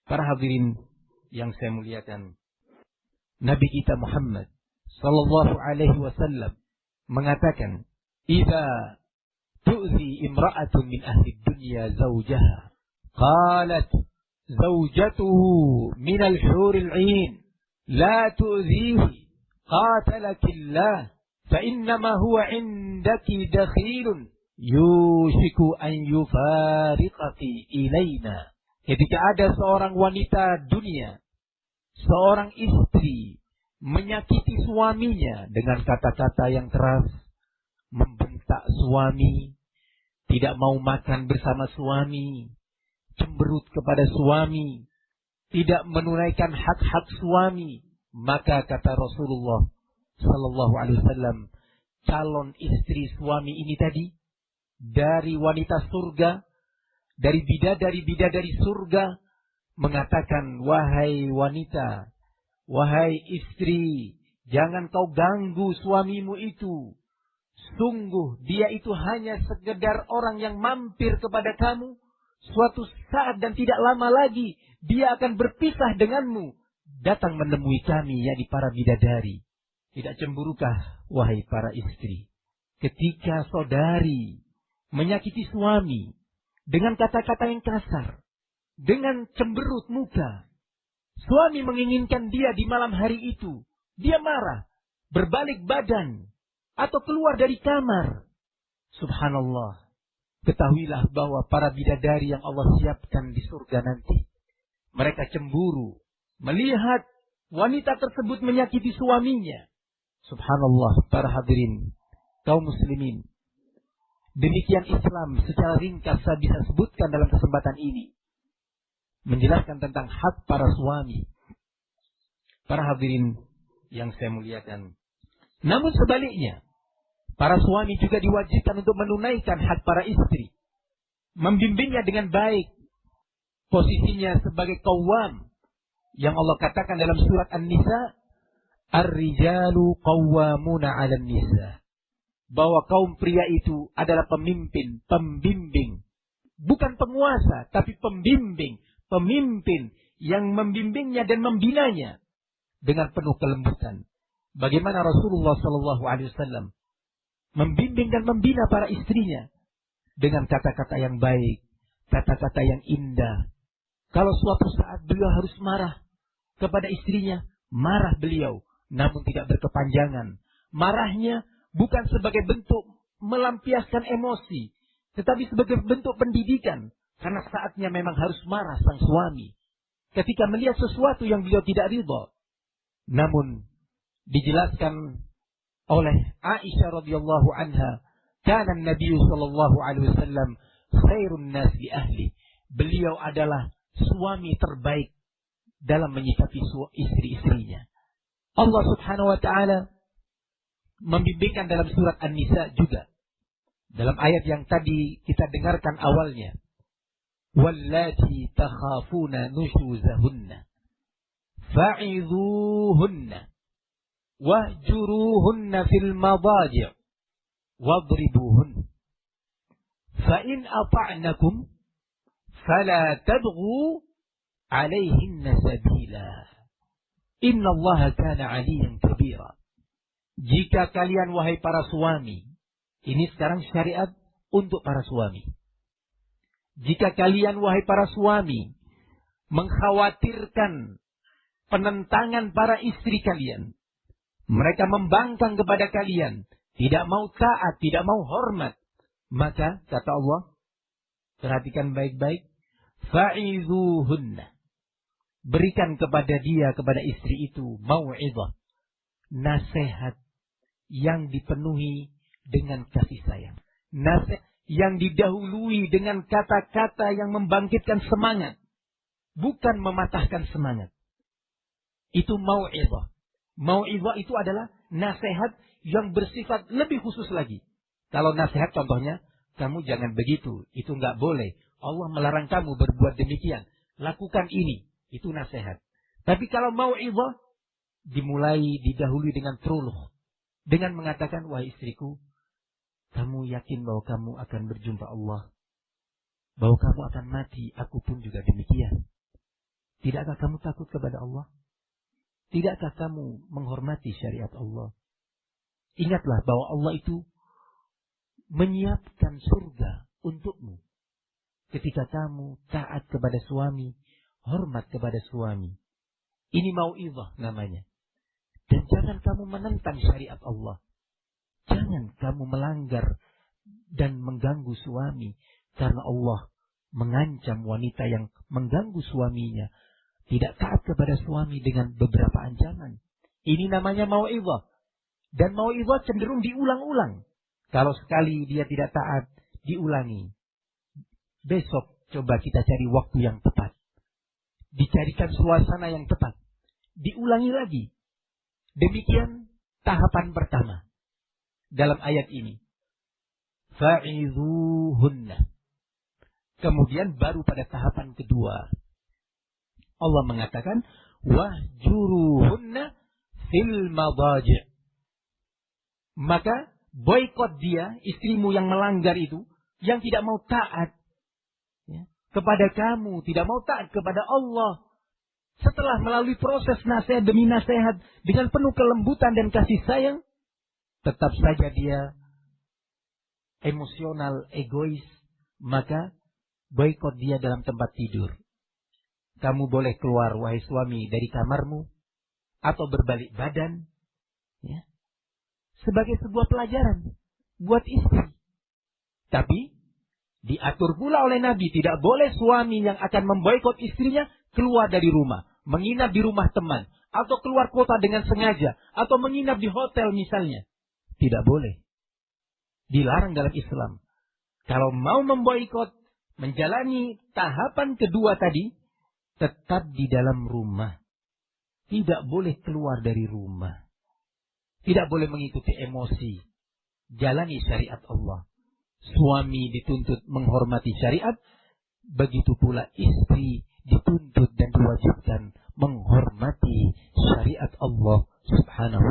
Para hadirin yang saya muliakan, Nabi kita Muhammad sallallahu alaihi wasallam mengatakan, "Idza tu'zi imra'atun min ahli dunya zawjaha, qalat zawjatuhu min al-huril 'ain, la tu'zihi, qatalakillah, fa innama huwa 'indaki dakhilun, yushiku an yufariqaki ilaina." Ketika ada seorang wanita dunia, seorang istri menyakiti suaminya dengan kata-kata yang keras, membentak suami, tidak mau makan bersama suami, cemberut kepada suami, tidak menunaikan hak-hak suami, maka kata Rasulullah sallallahu alaihi wasallam, calon istri suami ini tadi dari wanita surga, dari bidadari-bidadari surga, mengatakan, "Wahai wanita, wahai istri, jangan kau ganggu suamimu itu. Sungguh dia itu hanya sekedar orang yang mampir kepada kamu. Suatu saat dan tidak lama lagi dia akan berpisah denganmu. Datang menemui kami, yakni para bidadari. Tidak cemburukah, wahai para istri, ketika saudari menyakiti suami dengan kata-kata yang kasar, dengan cemberut muka, suami menginginkan dia di malam hari itu, dia marah, berbalik badan, atau keluar dari kamar. Subhanallah. Ketahuilah bahwa para bidadari yang Allah siapkan di surga nanti, mereka cemburu melihat wanita tersebut menyakiti suaminya. Subhanallah, para hadirin, kaum muslimin. Demikian Islam secara ringkas saya bisa sebutkan dalam kesempatan ini, menjelaskan tentang hak para suami. Para hadirin yang saya muliakan. Namun sebaliknya, para suami juga diwajibkan untuk menunaikan hak para istri. Membimbingnya dengan baik. Posisinya sebagai qawwam. Yang Allah katakan dalam surat An-Nisa, "Ar-rijalu qawwamuna 'alan nisa." Bahwa kaum pria itu adalah pemimpin, pembimbing. Bukan penguasa, tapi pembimbing. Pemimpin yang membimbingnya dan membinanya dengan penuh kelembutan. Bagaimana Rasulullah SAW membimbing dan membina para istrinya dengan kata-kata yang baik, kata-kata yang indah. Kalau suatu saat beliau harus marah kepada istrinya, marah beliau, namun tidak berkepanjangan. Marahnya bukan sebagai bentuk melampiaskan emosi, tetapi sebagai bentuk pendidikan. Karena saatnya memang harus marah sang suami ketika melihat sesuatu yang beliau tidak ridha. Namun dijelaskan oleh Aisyah radhiyallahu anha, "Kana Nabi sallallahu alaihi wasallam khairun nas li ahli." Beliau adalah suami terbaik dalam menyikapi istri-istrinya. Allah Subhanahu wa taala membimbingkan dalam surat An-Nisa juga. Dalam ayat yang tadi kita dengarkan awalnya, "Wallati takhafuna nushuzahunna fa'idhuhunna wahjuruhunna fil madaji' wadribuhunna fa in ata'nakum fala tabghu 'alayhinna sabila innallaha kana 'aliyan kabira." Jika kalian, wahai para suami, ini sekarang syariat untuk para suami. Jika kalian, wahai para suami, mengkhawatirkan penentangan para istri kalian, mereka membangkang kepada kalian, tidak mau taat, tidak mau hormat, maka kata Allah, perhatikan baik-baik, fa'idhuhunna, berikan kepada dia, kepada istri itu, mau'izah, nasihat yang dipenuhi dengan kasih sayang. Nasihat yang didahului dengan kata-kata yang membangkitkan semangat, bukan mematahkan semangat. Itu mau'izah. Mau'izah itu adalah nasihat yang bersifat lebih khusus lagi. Kalau nasihat contohnya, kamu jangan begitu, itu enggak boleh. Allah melarang kamu berbuat demikian. Lakukan ini, itu nasihat. Tapi kalau mau'izah, dimulai, didahului dengan truluh. Dengan mengatakan, wahai istriku, kamu yakin bahwa kamu akan berjumpa Allah? Bahwa kamu akan mati, aku pun juga demikian. Tidakkah kamu takut kepada Allah? Tidakkah kamu menghormati syariat Allah? Ingatlah bahwa Allah itu menyiapkan surga untukmu. Ketika kamu taat kepada suami, hormat kepada suami. Ini mau'izah namanya. Dan jangan kamu menentang syariat Allah. Jangan kamu melanggar dan mengganggu suami. Karena Allah mengancam wanita yang mengganggu suaminya. Tidak taat kepada suami dengan beberapa ancaman. Ini namanya mau'izah. Dan mau'izah cenderung diulang-ulang. Kalau sekali dia tidak taat, diulangi. Besok coba kita cari waktu yang tepat. Dicarikan suasana yang tepat. Diulangi lagi. Demikian tahapan pertama dalam ayat ini. Fa'izuhunna. Kemudian baru pada tahapan kedua. Allah mengatakan, wahjuruhunna fil madaji'. Maka boikot dia, istrimu yang melanggar itu, yang tidak mau taat kepada kamu, tidak mau taat kepada Allah. Setelah melalui proses nasihat demi nasihat dengan penuh kelembutan dan kasih sayang, tetap saja dia emosional, egois, maka boikot dia dalam tempat tidur. Kamu boleh keluar, wahai suami, dari kamarmu, atau berbalik badan, ya, sebagai sebuah pelajaran buat istri. Tapi diatur pula oleh Nabi, tidak boleh suami yang akan memboikot istrinya keluar dari rumah, menginap di rumah teman, atau keluar kota dengan sengaja, atau menginap di hotel misalnya. Tidak boleh. Dilarang dalam Islam. Kalau mau memboikot, menjalani tahapan kedua tadi, tetap di dalam rumah. Tidak boleh keluar dari rumah. Tidak boleh mengikuti emosi. Jalani syariat Allah. Suami dituntut menghormati syariat, begitu pula istri dituntut dan diwajibkan menghormati syariat Allah Subhanahu